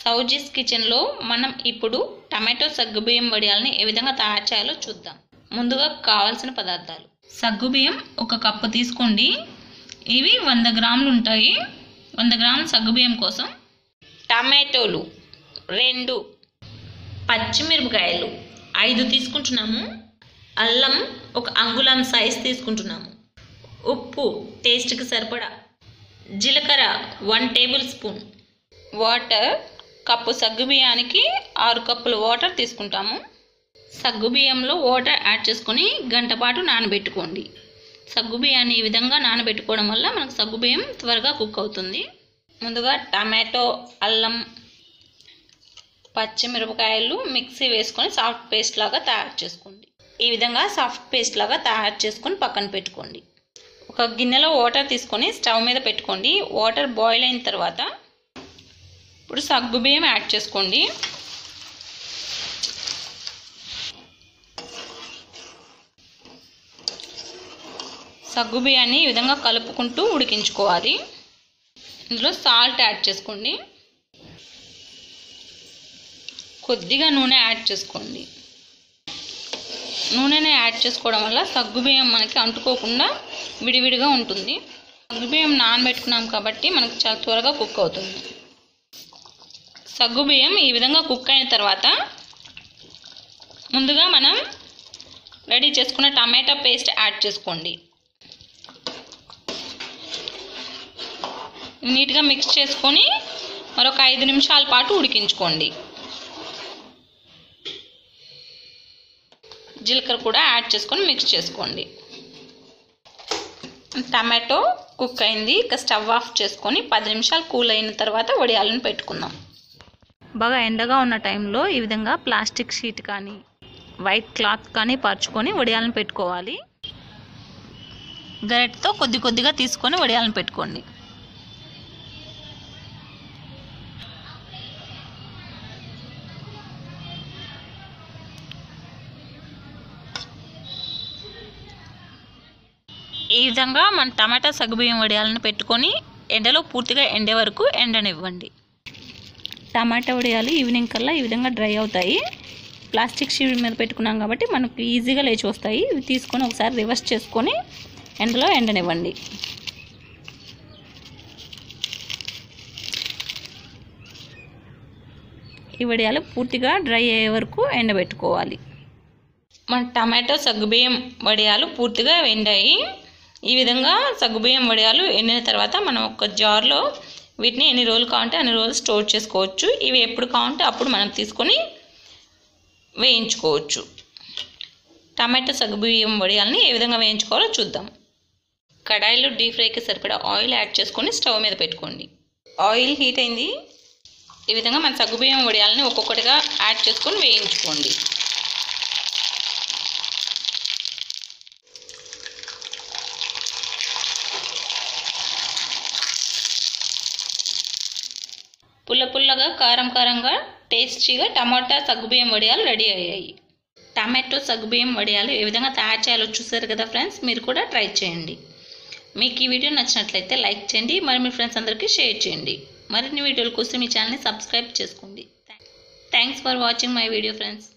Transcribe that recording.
సౌజీస్ కిచెన్లో మనం ఇప్పుడు టమాటో సగ్గుబియ్యం వడియాలని ఏ విధంగా తయారు చేయాలో చూద్దాం. ముందుగా కావాల్సిన పదార్థాలు: సగ్గుబియ్యం 1 కప్పు తీసుకోండి. ఇవి 100 గ్రాములు ఉంటాయి. 100 గ్రాముల సగ్గుబియ్యం కోసం టమాటోలు 2, పచ్చిమిరపకాయలు 5 తీసుకుంటున్నాము, అల్లం 1 అంగుళం సైజ్ తీసుకుంటున్నాము, ఉప్పు టేస్ట్కి సరిపడా, జీలకర్ర 1 టేబుల్ స్పూన్, వాటర్ కప్పు సగ్గుబియ్యానికి 6 కప్పుల వాటర్ తీసుకుంటాము. సగ్గుబియ్యంలో వాటర్ యాడ్ చేసుకొని గంట పాటు నానబెట్టుకోండి. సగ్గుబియ్యాన్ని ఈ విధంగా నానబెట్టుకోవడం వల్ల మనకు సగ్గుబియ్యం త్వరగా కుక్ అవుతుంది. ముందుగా టమాటో, అల్లం, పచ్చిమిరపకాయలు మిక్సీ వేసుకొని సాఫ్ట్ పేస్ట్ లాగా తయారు చేసుకోండి. ఈ విధంగా సాఫ్ట్ పేస్ట్ లాగా తయారు చేసుకొని పక్కన పెట్టుకోండి. ఒక గిన్నెలో వాటర్ తీసుకొని స్టవ్ మీద పెట్టుకోండి. వాటర్ బాయిల్ అయిన తర్వాత ఇప్పుడు సగ్గుబియ్యం యాడ్ చేసుకోండి. సగ్గుబియ్యాన్ని ఈ విధంగా కలుపుకుంటూ ఉడికించుకోవాలి. ఇందులో సాల్ట్ యాడ్ చేసుకోండి. కొద్దిగా నూనె యాడ్ చేసుకోండి. నూనెని యాడ్ చేసుకోవడం వల్ల సగ్గుబియ్యం మనకి అంటుకోకుండా విడివిడిగా ఉంటుంది. సగ్గుబియ్యం నానబెట్టుకున్నాం కాబట్టి మనకు చాలా త్వరగా కుక్ అవుతుంది. సగ్గుబియ్యం ఈ విధంగా కుక్ అయిన తర్వాత ముందుగా మనం రెడీ చేసుకున్న టమాటా పేస్ట్ యాడ్ చేసుకోండి. నీట్గా మిక్స్ చేసుకొని మరొక 5 నిమిషాల పాటు ఉడికించుకోండి. జీలకర్ర కూడా యాడ్ చేసుకొని మిక్స్ చేసుకోండి. టమాటో కుక్ అయింది. ఇక స్టవ్ ఆఫ్ చేసుకొని 10 నిమిషాలు కూల్ అయిన తర్వాత వడియాలను పెట్టుకుందాం. బాగా ఎండగా ఉన్న టైంలో ఈ విధంగా ప్లాస్టిక్ షీట్ కానీ వైట్ క్లాత్ కానీ పరుచుకొని వడియాలను పెట్టుకోవాలి. గరిటెతో కొద్ది కొద్దిగా తీసుకొని వడియాలను పెట్టుకోండి. ఈ విధంగా మన టమాటా సగ్గుబియ్యం వడియాలను పెట్టుకొని ఎండలో పూర్తిగా ఎండే వరకు ఎండనివ్వండి. టమాటా వడియాలు ఈవినింగ్ కల్లా ఈ విధంగా డ్రై అవుతాయి. ప్లాస్టిక్ షీట్ మీద పెట్టుకున్నాం కాబట్టి మనకు ఈజీగా లేచి వస్తాయి. ఇవి తీసుకొని ఒకసారి రివర్స్ చేసుకొని ఎండలో ఎండనివ్వండి. ఈ వడియాలు పూర్తిగా డ్రై అయ్యే వరకు ఎండబెట్టుకోవాలి. మన టమాటో సగ్గుబియ్యం వడియాలు పూర్తిగా ఎండాయి. ఈ విధంగా సగ్గుబియ్యం వడియాలు ఎండిన తర్వాత మనం ఒక జార్లో వీటిని ఎన్ని రోజులు కావాలంటే అన్ని రోజులు స్టోర్ చేసుకోవచ్చు. ఇవి ఎప్పుడు కావాలంటే అప్పుడు మనం తీసుకొని వేయించుకోవచ్చు. టమాటో సగ్గుబియ్యం వడియాలని ఏ విధంగా వేయించుకోవాలో చూద్దాం. కడాయిలో డీప్ ఫ్రైకి సరిపడా ఆయిల్ యాడ్ చేసుకొని స్టవ్ మీద పెట్టుకోండి. ఆయిల్ హీట్ అయింది. ఈ విధంగా మన సగ్గుబియ్యం వడియాలని ఒక్కొక్కటిగా యాడ్ చేసుకొని వేయించుకోండి. పుల్ల పుల్లగా కారం కారంగా టేస్టీగా టమాటా సగ్గుబియ్యం వడియాలు రెడీ అయ్యాయి. టమాటో సగ్గుబియ్యం వడియాలు ఏ విధంగా తయారు చేయాలో చూసారు కదా ఫ్రెండ్స్. మీరు కూడా ట్రై చేయండి. మీకు ఈ వీడియో నచ్చినట్లయితే లైక్ చేయండి. మరి మీ ఫ్రెండ్స్ అందరికీ షేర్ చేయండి. మరిన్ని వీడియోల కోసం మీ ఛానల్ని సబ్స్క్రైబ్ చేసుకోండి. Thanks for watching my video friends.